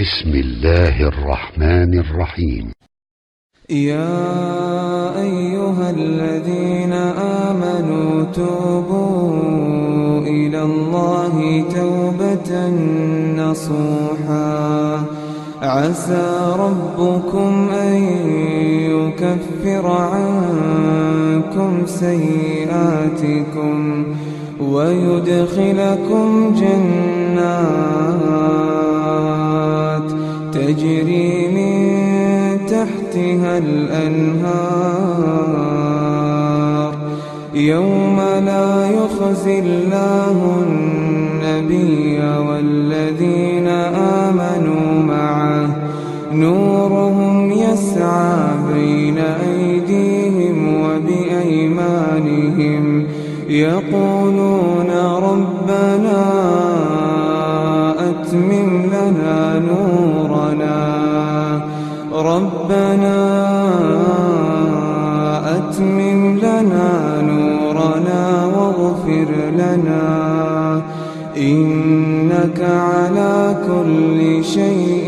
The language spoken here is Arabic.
بسم الله الرحمن الرحيم. يا أيها الذين آمنوا توبوا إلى الله توبة نصوحا عسى ربكم أن يكفر عنكم سيئاتكم ويدخلكم جنات تجري من تحتها الأنهار يوم لا يخزي الله النبي والذين آمنوا معه نورهم يسعى بين أيديهم وبأيمانهم يقولون ربنا أتمم لنا نورنا واغفر لنا إنك على كل شيء